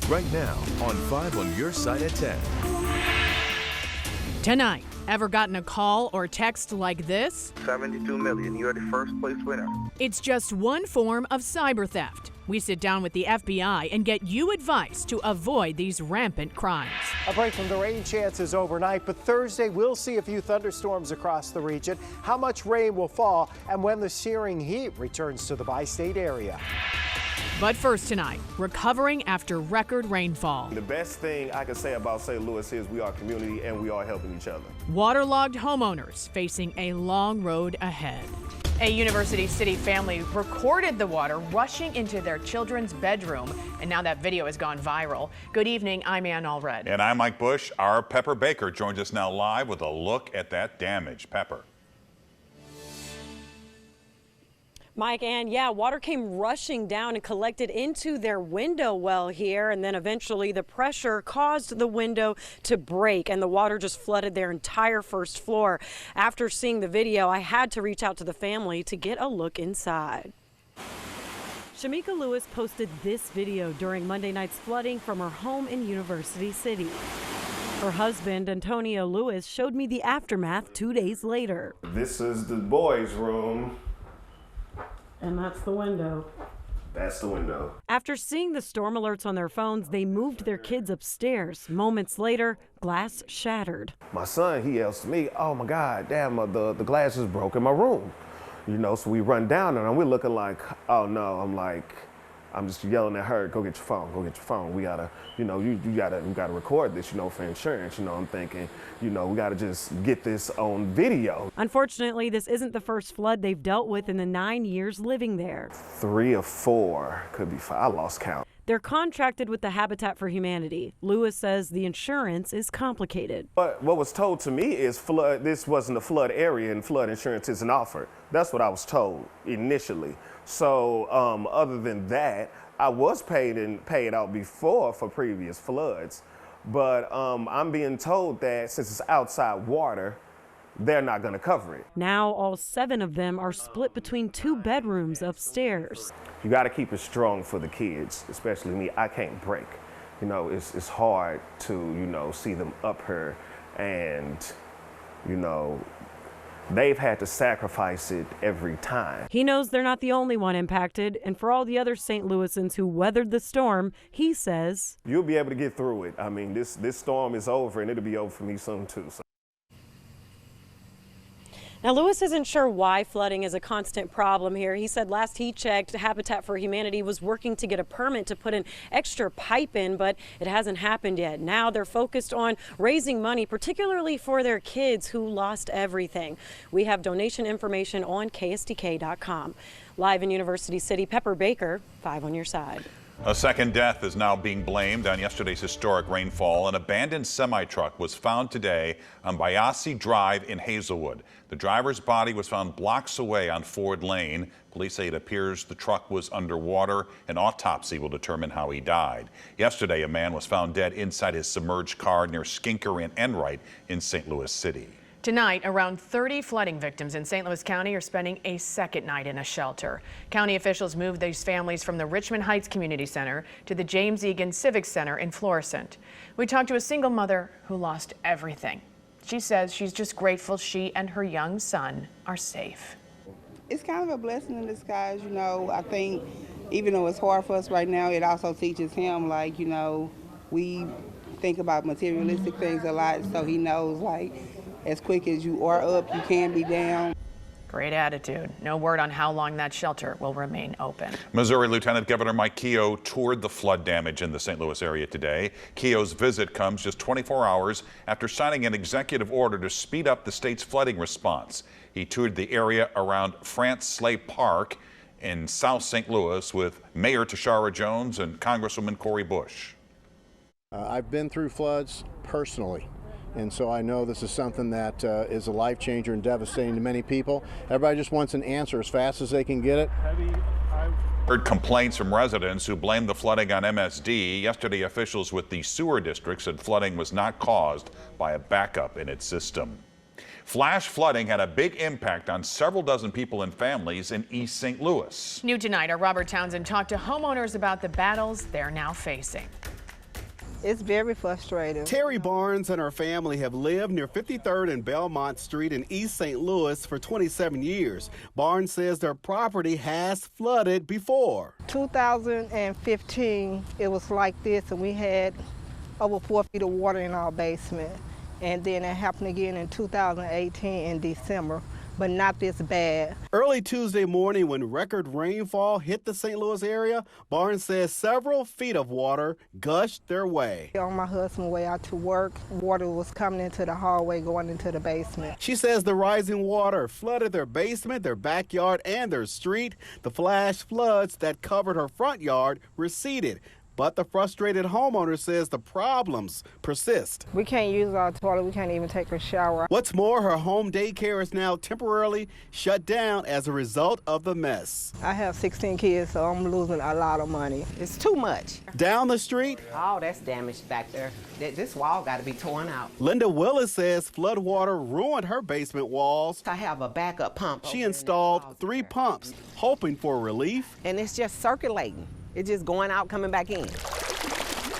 right now on 5 on your side at 10. Tonight, ever gotten a call or text like this? 72 million. You're the first place winner. It's just one form of cyber theft. We sit down with the FBI and get you advice to avoid these rampant crimes. A break from the rain chances overnight, but Thursday we'll see a few thunderstorms across the region, how much rain will fall, and when the searing heat returns to the bi-state area. But first tonight, recovering after record rainfall. The best thing I can say about St. Louis is we are a community and we are helping each other. Waterlogged homeowners facing a long road ahead. A University City family recorded the water rushing into their children's bedroom, and now that video has gone viral. Good evening, I'm Ann Allred. And I'm Mike Bush. Our Pepper Baker joins us now live with a look at that damage. Pepper. Mike, and yeah, water came rushing down and collected into their window well here, and then eventually the pressure caused the window to break and the water just flooded their entire first floor. After seeing the video, I had to reach out to the family to get a look inside. Shamika Lewis posted this video during Monday night's flooding from her home in University City. Her husband, Antonio Lewis, showed me the aftermath 2 days later. This is the boys' room. And that's the window. That's the window. After seeing the storm alerts on their phones, they moved their kids upstairs. Moments later, glass shattered. My son, he yells to me, "Oh my God, Dad, the glass is broke in my room." You know, so we run down and we're looking like, oh no. I'm just yelling at her, go get your phone, go get your phone. We gotta, you know, you gotta record this, you know, for insurance. You know, I'm thinking, you know, we gotta just get this on video. Unfortunately, this isn't the first flood they've dealt with in the 9 years living there. 3 or 4, could be 5, I lost count. They're contracted with the Habitat for Humanity. Lewis says the insurance is complicated. But what was told to me is this wasn't a flood area and flood insurance isn't offered. That's what I was told initially. So other than that, I was paid out before for previous floods. But I'm being told that since it's outside water, they're not going to cover it. Now all 7 of them are split between 2 bedrooms upstairs. You got to keep it strong for the kids, especially me. I can't break. You know, it's hard to, you know, see them up here and, you know, they've had to sacrifice it every time. He knows they're not the only one impacted, and for all the other St. Louisans who weathered the storm, he says, you'll be able to get through it. I mean, this storm is over and it'll be over for me soon too. So. Now, Lewis isn't sure why flooding is a constant problem here. He said last he checked, Habitat for Humanity was working to get a permit to put an extra pipe in, but it hasn't happened yet. Now they're focused on raising money, particularly for their kids who lost everything. We have donation information on KSDK.com. Live in University City, Pepper Baker, 5 on your side. A second death is now being blamed on yesterday's historic rainfall. An abandoned semi-truck was found today on Bayassi Drive in Hazelwood. The driver's body was found blocks away on Ford Lane. Police say it appears the truck was underwater. An autopsy will determine how he died. Yesterday, a man was found dead inside his submerged car near Skinker and Enright in St. Louis City. Tonight, around 30 flooding victims in St. Louis County are spending a second night in a shelter. County officials moved these families from the Richmond Heights Community Center to the James Egan Civic Center in Florissant. We talked to a single mother who lost everything. She says she's just grateful she and her young son are safe. It's kind of a blessing in disguise, you know. I think even though it's hard for us right now, it also teaches him, like, you know, we think about materialistic things a lot, so he knows, like, as quick as you are up, you can be down. Great attitude. No word on how long that shelter will remain open. Missouri Lieutenant Governor Mike Keogh toured the flood damage in the St. Louis area today. Keogh's visit comes just 24 hours after signing an executive order to speed up the state's flooding response. He toured the area around France Slay Park in South St. Louis with Mayor Tashara Jones and Congresswoman Cori Bush. I've been through floods personally. And so I know this is something that is a life changer and devastating to many people. Everybody just wants an answer as fast as they can get it. Heard complaints from residents who blame the flooding on MSD. Yesterday, officials with the sewer district said flooding was not caused by a backup in its system. Flash flooding had a big impact on several dozen people and families in East St. Louis. New tonight, our Robert Townsend talked to homeowners about the battles they're now facing. It's very frustrating. Terry Barnes and her family have lived near 53rd and Belmont Street in East St. Louis for 27 years. Barnes says their property has flooded before. 2015, it was like this, and we had over 4 feet of water in our basement. And then it happened again in 2018 in December, but not this bad. Early Tuesday morning, when record rainfall hit the St. Louis area, Barnes says several feet of water gushed their way. On my husband's way out to work, water was coming into the hallway, going into the basement. She says the rising water flooded their basement, their backyard, and their street. The flash floods that covered her front yard receded. But the frustrated homeowner says the problems persist. We can't use our toilet. We can't even take a shower. What's more, her home daycare is now temporarily shut down as a result of the mess. I have 16 kids, so I'm losing a lot of money. It's too much. Down the street, Oh, that's damaged back there. This wall got to be torn out. Linda Willis says floodwater ruined her basement walls. I have a backup pump. She installed 3 pumps, hoping for relief. And it's just circulating. It's just going out, coming back in.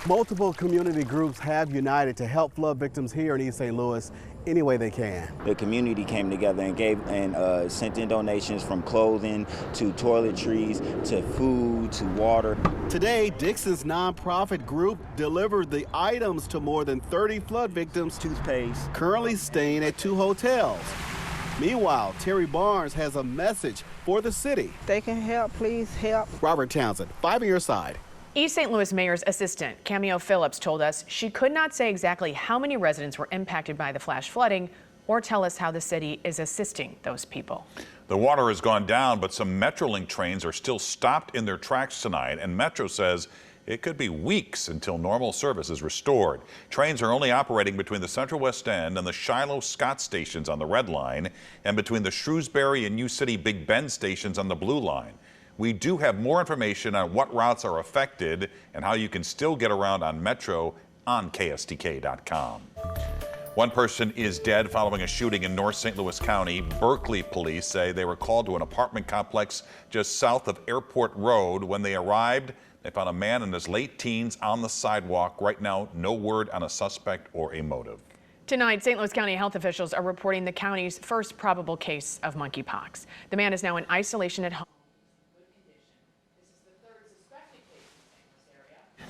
Multiple community groups have united to help flood victims here in East St. Louis any way they can. The community came together and sent in donations from clothing to toiletries to food to water. Today, Dixon's nonprofit group delivered the items to more than 30 flood victims, Toothpaste. currently staying at 2 hotels. Meanwhile, Terry Barnes has a message for the city. They can help, please help. Robert Townsend, 5 on your side. East St. Louis Mayor's assistant, Cameo Phillips, told us she could not say exactly how many residents were impacted by the flash flooding or tell us how the city is assisting those people. The water has gone down, but some Metrolink trains are still stopped in their tracks tonight, and Metro says it could be weeks until normal service is restored. Trains are only operating between the Central West End and the Shiloh-Scott stations on the Red Line and between the Shrewsbury and New City Big Bend stations on the Blue Line. We do have more information on what routes are affected and how you can still get around on Metro on KSTK.com. One person is dead following a shooting in North St. Louis County. Berkeley police say they were called to an apartment complex just south of Airport Road. When they arrived, they found a man in his late teens on the sidewalk. Right now, no word on a suspect or a motive. Tonight, St. Louis County health officials are reporting the county's first probable case of monkeypox. The man is now in isolation at home.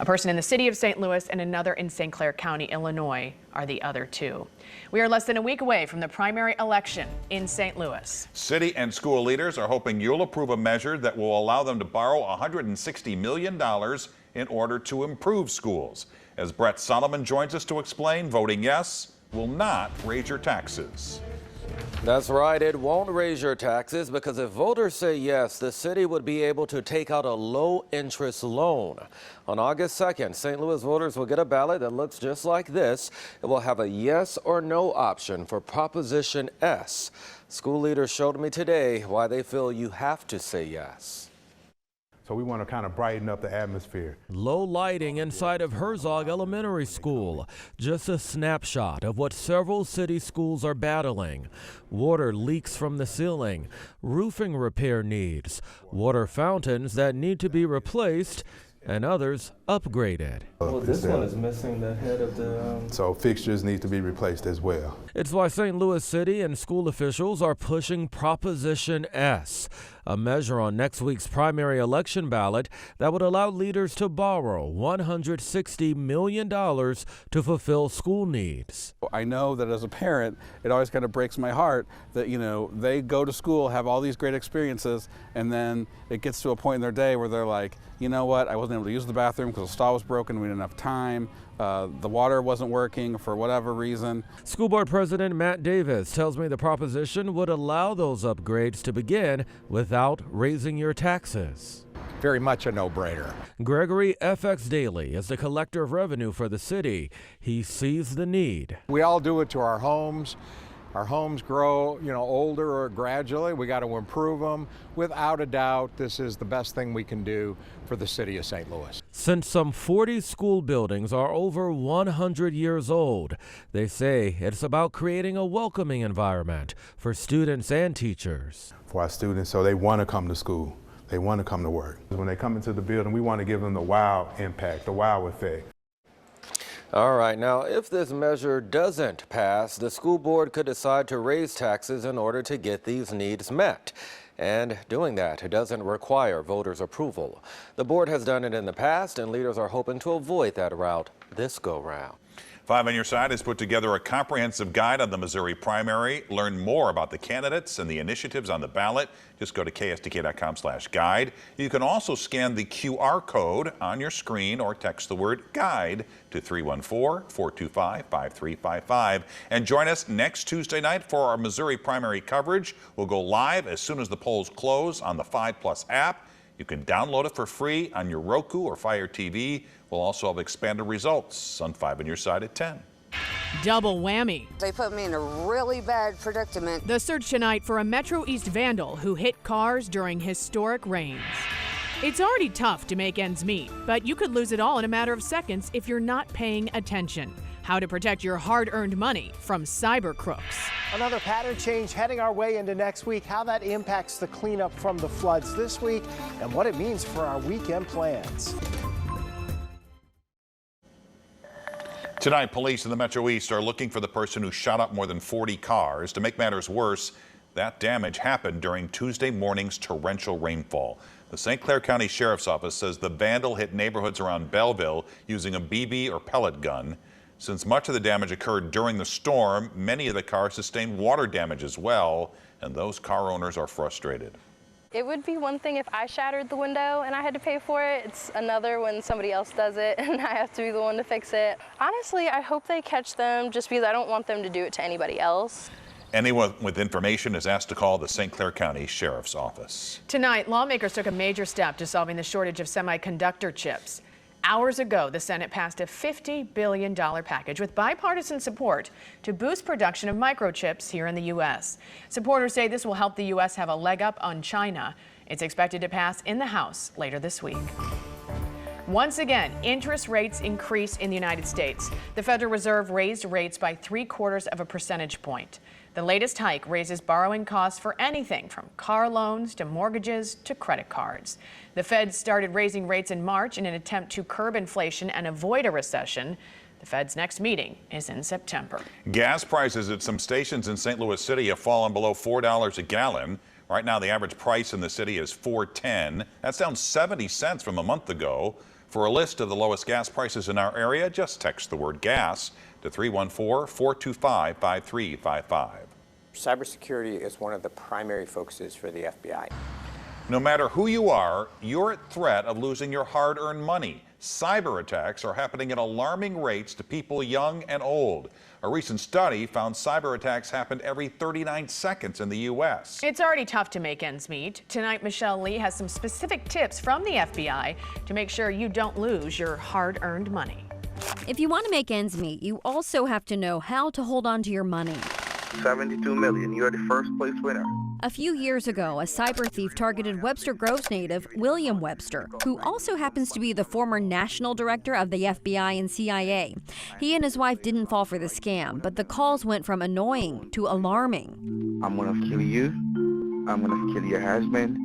A person in the city of St. Louis and another in St. Clair County, Illinois, are the other 2. We are less than a week away from the primary election in St. Louis. City and school leaders are hoping you'll approve a measure that will allow them to borrow $160 million in order to improve schools. As Brett Solomon joins us to explain, voting yes will not raise your taxes. That's right, it won't raise your taxes because if voters say yes, the city would be able to take out a low-interest loan. On August 2nd, St. Louis voters will get a ballot that looks just like this. It will have a yes or no option for Proposition S. School leaders showed me today why they feel you have to say yes. So we want to kind of brighten up the atmosphere. Low lighting inside of Herzog Elementary School. Just a snapshot of what several city schools are battling. Water leaks from the ceiling, roofing repair needs, water fountains that need to be replaced, and others upgraded. Well, this one is missing the head of the... So fixtures need to be replaced as well. It's why St. Louis City and school officials are pushing Proposition S, a measure on next week's primary election ballot that would allow leaders to borrow $160 million to fulfill school needs. I know that as a parent, it always kind of breaks my heart that, they go to school, have all these great experiences, and then it gets to a point in their day where they're like, you know what, I wasn't able to use the bathroom because the stall was broken, we didn't have time, the water wasn't working for whatever reason. School Board President Matt Davis tells me the proposition would allow those upgrades to begin without raising your taxes. Very much a no-brainer. Gregory FX Daly is the collector of revenue for the city. He sees the need. We all do it to our homes. Our homes grow, older or gradually. We got to improve them. Without a doubt, this is the best thing we can do for the city of St. Louis. Since some 40 school buildings are over 100 years old, they say it's about creating a welcoming environment for students and teachers. For our students, so they want to come to school. They want to come to work. When they come into the building, we want to give them the wow impact, the wow effect. All right, now if this measure doesn't pass, the school board could decide to raise taxes in order to get these needs met. And doing that doesn't require voters' approval. The board has done it in the past, and leaders are hoping to avoid that route this go-round. 5 on Your Side has put together a comprehensive guide on the Missouri primary. Learn more about the candidates and the initiatives on the ballot. Just go to ksdk.com/guide. You can also scan the QR code on your screen or text the word GUIDE to 314-425-5355. And join us next Tuesday night for our Missouri primary coverage. We'll go live as soon as the polls close on the 5+ app. You can download it for free on your Roku or Fire TV. We'll also have expanded results on 5 on Your Side at 10. Double whammy. They put me in a really bad predicament. The search tonight for a Metro East vandal who hit cars during historic rains. It's already tough to make ends meet, but you could lose it all in a matter of seconds if you're not paying attention. How to protect your hard-earned money from cyber crooks. Another pattern change heading our way into next week, how that impacts the cleanup from the floods this week, and what it means for our weekend plans. Tonight, police in the Metro East are looking for the person who shot up more than 40 cars. To make matters worse, that damage happened during Tuesday morning's torrential rainfall. The St. Clair County Sheriff's Office says the vandal hit neighborhoods around Belleville using a BB or pellet gun. Since much of the damage occurred during the storm, many of the cars sustained water damage as well, and those car owners are frustrated. It would be one thing if I shattered the window and I had to pay for it. It's another when somebody else does it and I have to be the one to fix it. Honestly, I hope they catch them just because I don't want them to do it to anybody else. Anyone with information is asked to call the St. Clair County Sheriff's Office. Tonight, lawmakers took a major step to solving the shortage of semiconductor chips. Hours ago, the Senate passed a $50 billion package with bipartisan support to boost production of microchips here in the U.S. Supporters say this will help the U.S. have a leg up on China. It's expected to pass in the House later this week. Once again, interest rates increase in the United States. The Federal Reserve raised rates by 0.75 percentage point. The latest hike raises borrowing costs for anything from car loans to mortgages to credit cards. The Fed started raising rates in March in an attempt to curb inflation and avoid a recession. The Fed's next meeting is in September. Gas prices at some stations in St. Louis City have fallen below $4 a gallon. Right now, the average price in the city is $4.10. That's down 70 cents from a month ago. For a list of the lowest gas prices in our area, just text the word gas to 314-425-5355. Cybersecurity is one of the primary focuses for the FBI. No matter who you are, you're at threat of losing your hard-earned money. Cyber attacks are happening at alarming rates to people young and old. A recent study found cyber attacks happened every 39 seconds in the U.S. It's already tough to make ends meet. Tonight, Michelle Lee has some specific tips from the FBI to make sure you don't lose your hard-earned money. If you want to make ends meet, you also have to know how to hold on to your money. $72 million. You're the first place winner. A few years ago, a cyber thief targeted Webster Groves native William Webster, who also happens to be the former national director of the FBI and CIA. He and his wife didn't fall for the scam, but the calls went from annoying to alarming. I'm going to kill you. I'm going to kill your husband.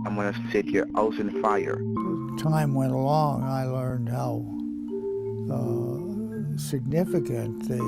I'm going to set your house on fire. As time went along, I learned how significant the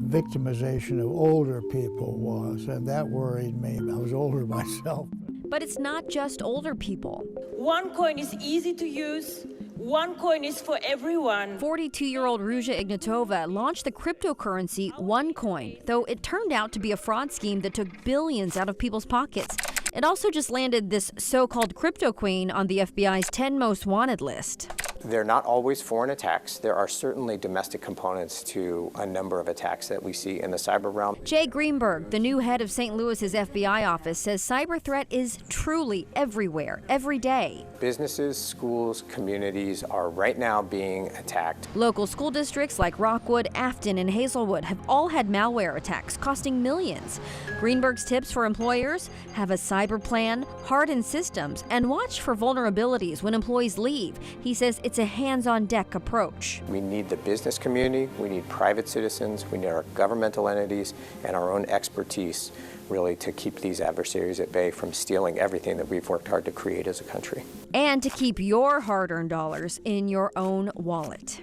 victimization of older people was, and that worried me. I was older myself. But it's not just older people. OneCoin is easy to use. OneCoin is for everyone. 42-year-old Ruja Ignatova launched the cryptocurrency OneCoin, though it turned out to be a fraud scheme that took billions out of people's pockets. It also just landed this so-called crypto queen on the FBI's 10 most wanted list. They're not always foreign attacks. There are certainly domestic components to a number of attacks that we see in the cyber realm. Jay Greenberg, the new head of St. Louis's FBI office, says cyber threat is truly everywhere, every day. Businesses, schools, communities are right now being attacked. Local school districts like Rockwood, Afton, and Hazelwood have all had malware attacks costing millions. Greenberg's tips for employers: have a cyber plan, harden systems, and watch for vulnerabilities when employees leave. He says it's a hands-on-deck approach. We need the business community, we need private citizens, we need our governmental entities, and our own expertise really to keep these adversaries at bay from stealing everything that we've worked hard to create as a country. And to keep your hard-earned dollars in your own wallet.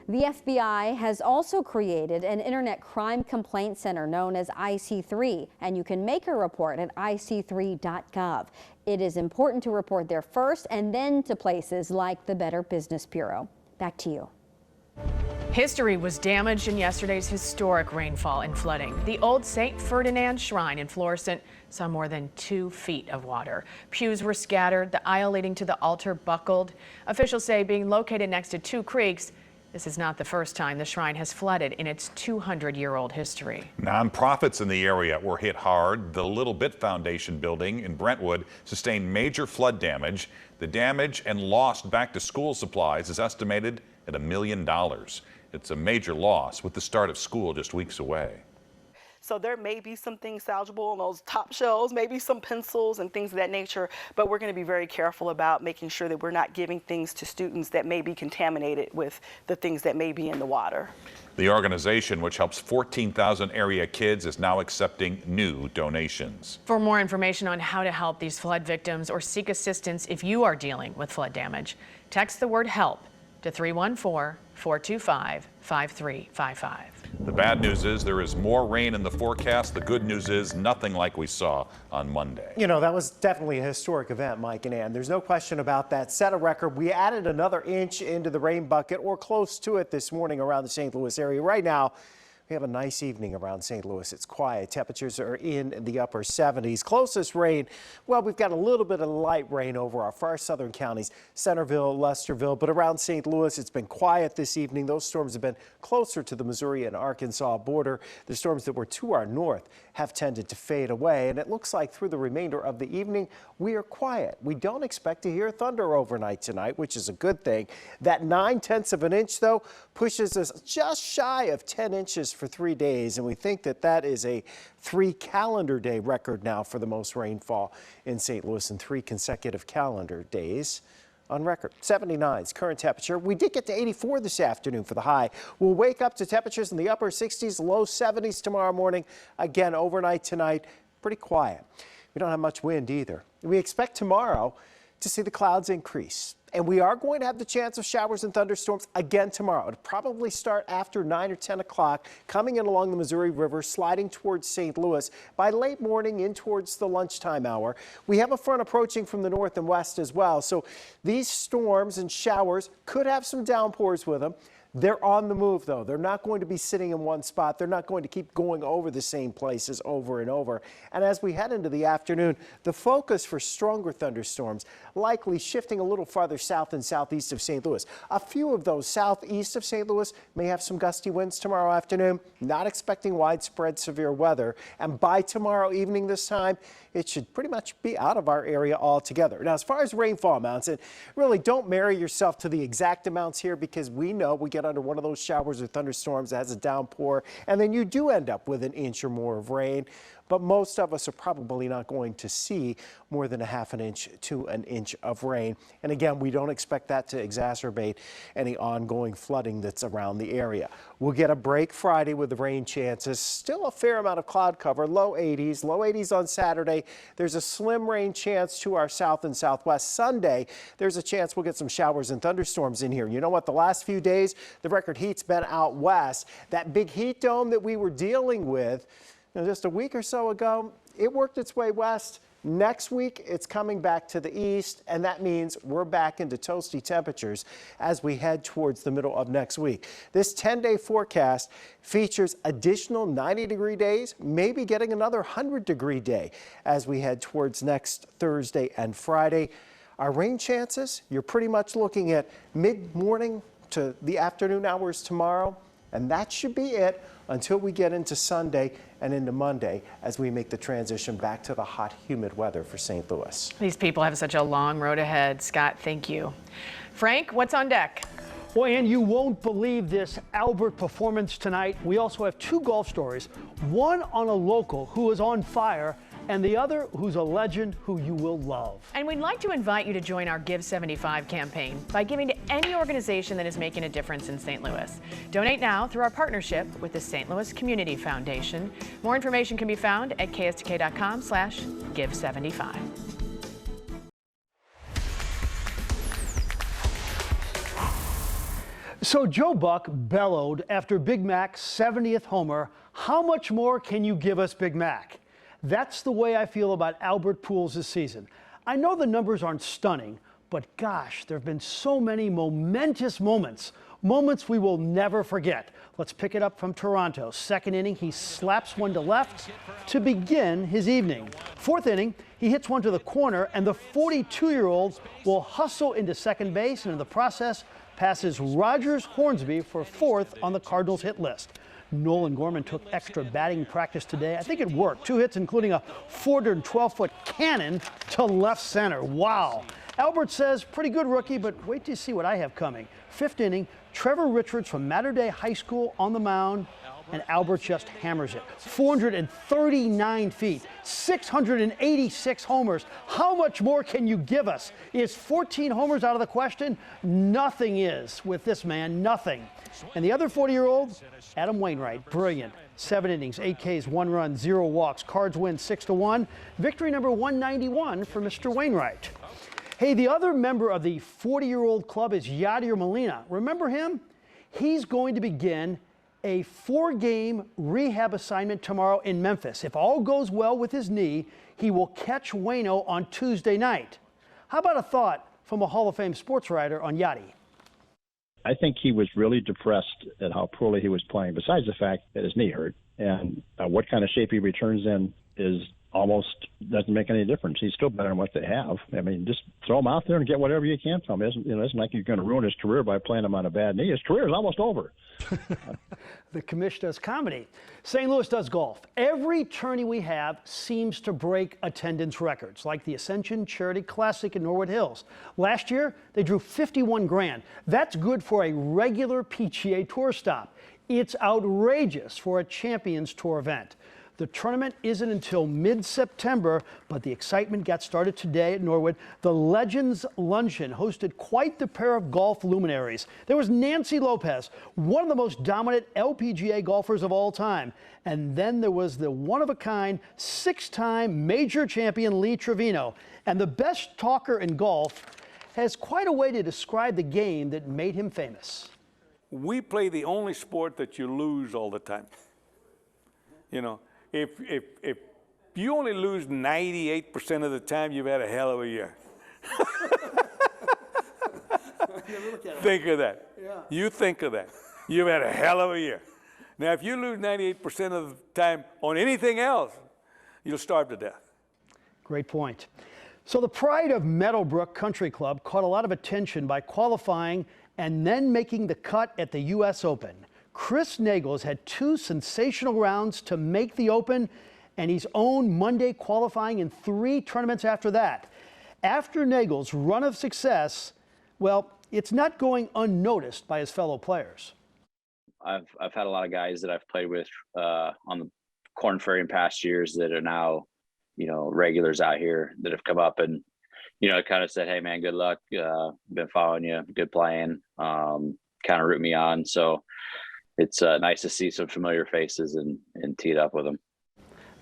The FBI has also created an internet crime complaint center known as IC3, and you can make a report at ic3.gov. It is important to report there first and then to places like the Better Business Bureau. Back to you. History was damaged in yesterday's historic rainfall and flooding. The old St. Ferdinand Shrine in Florissant saw more than 2 feet of water. Pews were scattered, the aisle leading to the altar buckled. Officials say being located next to 2 creeks, this is not the first time the shrine has flooded in its 200-year-old history. Nonprofits in the area were hit hard. The Little Bit Foundation building in Brentwood sustained major flood damage. The damage and lost back-to-school supplies is estimated at $1 million. It's a major loss with the start of school just weeks away. So there may be some things salvageable on those top shelves, maybe some pencils and things of that nature, but we're going to be very careful about making sure that we're not giving things to students that may be contaminated with the things that may be in the water. The organization, which helps 14,000 area kids, is now accepting new donations. For more information on how to help these flood victims or seek assistance if you are dealing with flood damage, text the word HELP to 314-425-5355. The bad news is there is more rain in the forecast. The good news is nothing like we saw on Monday. You know, that was definitely a historic event, Mike and Ann. There's no question about that. Set a record. We added another inch into the rain bucket or close to it this morning around the St. Louis area. Right now, we have a nice evening around St. Louis. It's quiet. Temperatures are in the upper 70s. Closest rain, well, we've got a little bit of light rain over our far southern counties, Centerville, Lesterville, but around St. Louis, it's been quiet this evening. Those storms have been closer to the Missouri and Arkansas border. The storms that were to our north have tended to fade away, and it looks like through the remainder of the evening, we are quiet. We don't expect to hear thunder overnight tonight, which is a good thing. That 9/10 of an inch, though, pushes us just shy of 10 inches for 3 days, and we think that that is a 3 calendar day record now for the most rainfall in St. Louis in 3 consecutive calendar days on record. 79's current temperature. We did get to 84 this afternoon for the high. We'll wake up to temperatures in the upper 60s, low 70s tomorrow morning. Again, overnight tonight, pretty quiet. We don't have much wind either. We expect tomorrow to see the clouds increase. And we are going to have the chance of showers and thunderstorms again tomorrow. It'll probably start after 9 or 10 o'clock, coming in along the Missouri River, sliding towards St. Louis. By late morning, in towards the lunchtime hour, we have a front approaching from the north and west as well. So these storms and showers could have some downpours with them. They're on the move, though. They're not going to be sitting in one spot. They're not going to keep going over the same places over and over. And as we head into the afternoon, the focus for stronger thunderstorms likely shifting a little farther south and southeast of St. Louis. A few of those southeast of St. Louis may have some gusty winds tomorrow afternoon. Not expecting widespread severe weather. And by tomorrow evening this time, it should pretty much be out of our area altogether. Now, as far as rainfall amounts, and really don't marry yourself to the exact amounts here, because we know we get under one of those showers or thunderstorms that has a downpour, and then you do end up with an inch or more of rain. But most of us are probably not going to see more than a half an inch to an inch of rain. And again, we don't expect that to exacerbate any ongoing flooding that's around the area. We'll get a break Friday with the rain chances. Still a fair amount of cloud cover, low 80s on Saturday. There's a slim rain chance to our south and southwest. Sunday, there's a chance we'll get some showers and thunderstorms in here. You know what? The last few days, the record heat's been out west. That big heat dome that we were dealing with just a week or so ago, it worked its way west. Next week, it's coming back to the east, and that means we're back into toasty temperatures as we head towards the middle of next week. This 10-day forecast features additional 90-degree days, maybe getting another 100-degree day as we head towards next Thursday and Friday. Our rain chances, you're pretty much looking at mid-morning to the afternoon hours tomorrow, and that should be it until we get into Sunday and into Monday as we make the transition back to the hot, humid weather for St. Louis. These people have such a long road ahead. Scott, thank you. Frank, what's on deck? Boy, Ann, you won't believe this Albert performance tonight. We also have 2 golf stories, one on a local who is on fire, and the other who's a legend who you will love. And we'd like to invite you to join our Give 75 campaign by giving to any organization that is making a difference in St. Louis. Donate now through our partnership with the St. Louis Community Foundation. More information can be found at kstk.com/give75. So Joe Buck bellowed after Big Mac's 70th homer. How much more can you give us, Big Mac? That's the way I feel about Albert Pujols this season. I know the numbers aren't stunning, but gosh, there have been so many momentous moments we will never forget. Let's pick it up from Toronto. Second inning, he slaps one to left to begin his evening. Fourth inning, he hits one to the corner, and the 42-year-old will hustle into second base, and in the process, passes Rogers Hornsby for fourth on the Cardinals hit list. Nolan Gorman took extra batting practice today. I think it worked. 2 hits, including a 412-foot cannon to left center. Wow. Albert says, pretty good rookie, but wait till you see what I have coming. Fifth inning, Trevor Richards from Mater Dei High School on the mound, and Albert just hammers it. 439 feet, 686 homers. How much more can you give us? Is 14 homers out of the question? Nothing is with this man, nothing. And the other 40-year-old, Adam Wainwright, brilliant. 7 innings, 8 Ks, 1 run, 0 walks. Cards win 6-1. Victory number 191 for Mr. Wainwright. Hey, the other member of the 40-year-old club is Yadier Molina. Remember him? He's going to begin a 4-game rehab assignment tomorrow in Memphis. If all goes well with his knee, he will catch Waino on Tuesday night. How about a thought from a Hall of Fame sports writer on Yadi? I think he was really depressed at how poorly he was playing, besides the fact that his knee hurt. And what kind of shape he returns in is almost doesn't make any difference. He's still better than what they have. I mean, just throw him out there and get whatever you can from him. It isn't like you're going to ruin his career by playing him on a bad knee. His career is almost over. The commish does comedy. St. Louis does golf. Every tourney we have seems to break attendance records, like the Ascension Charity Classic in Norwood Hills. Last year, they drew 51 grand. That's good for a regular PGA Tour stop. It's outrageous for a Champions Tour event. The tournament isn't until mid-September, but the excitement got started today at Norwood. The Legends Luncheon hosted quite the pair of golf luminaries. There was Nancy Lopez, one of the most dominant LPGA golfers of all time. And then there was the one-of-a-kind, 6-time major champion Lee Trevino. And the best talker in golf has quite a way to describe the game that made him famous. We play the only sport that you lose all the time. You know, if you only lose 98% of the time, you've had a hell of a year. Think of that. Yeah. You think of that. You've had a hell of a year. Now, if you lose 98% of the time on anything else, you'll starve to death. Great point. So the pride of Meadowbrook Country Club caught a lot of attention by qualifying and then making the cut at the U.S. Open. Chris Nagels had 2 sensational rounds to make the Open, and he's owned Monday qualifying in 3 tournaments after that. After Nagels' run of success, well, it's not going unnoticed by his fellow players. I've had a lot of guys that I've played with on the Korn Ferry in past years that are now, regulars out here that have come up and, kind of said, hey man, good luck. Been following you, good playing, kind of root me on. So it's nice to see some familiar faces and tee it up with them.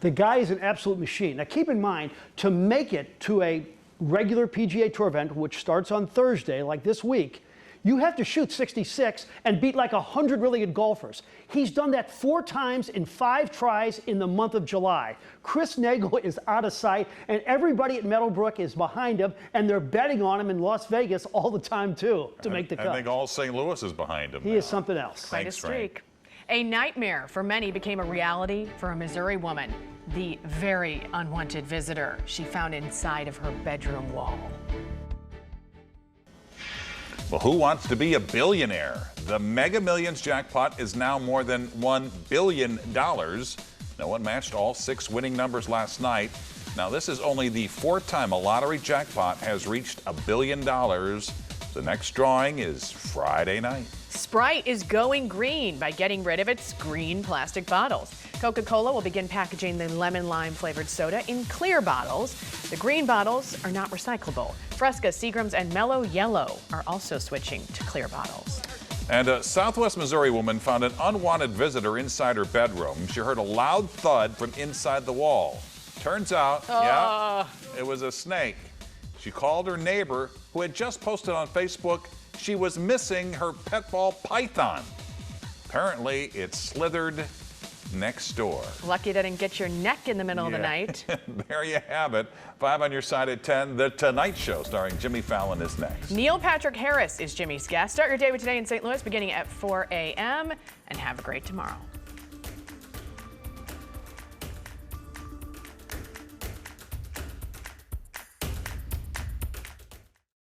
The guy is an absolute machine. Now keep in mind, to make it to a regular PGA Tour event, which starts on Thursday, like this week, you have to shoot 66 and beat like 100 really good golfers. He's done that 4 times in 5 tries in the month of July. Chris Nagel is out of sight, and everybody at Meadowbrook is behind him, and they're betting on him in Las Vegas all the time, too, to make the cut. I think all St. Louis is behind him. He is something else. Quite a streak. A nightmare for many became a reality for a Missouri woman. The very unwanted visitor she found inside of her bedroom wall. Well, who wants to be a billionaire? The Mega Millions jackpot is now more than $1 billion. No one matched all 6 winning numbers last night. Now, this is only the 4th time a lottery jackpot has reached $1 billion. The next drawing is Friday night. Sprite is going green by getting rid of its green plastic bottles. Coca-Cola will begin packaging the lemon lime flavored soda in clear bottles. The green bottles are not recyclable. Fresca, Seagram's, and Mellow Yellow are also switching to clear bottles. And a Southwest Missouri woman found an unwanted visitor inside her bedroom. She heard a loud thud from inside the wall. Turns out, yeah, it was a snake. She called her neighbor, who had just posted on Facebook, she was missing her pet ball python. Apparently, it slithered next door. Lucky that didn't get your neck in the middle of the night. There you have it. 5 on your side at 10. The Tonight Show starring Jimmy Fallon is next. Neil Patrick Harris is Jimmy's guest. Start your day with Today in St. Louis beginning at 4 a.m. and have a great tomorrow.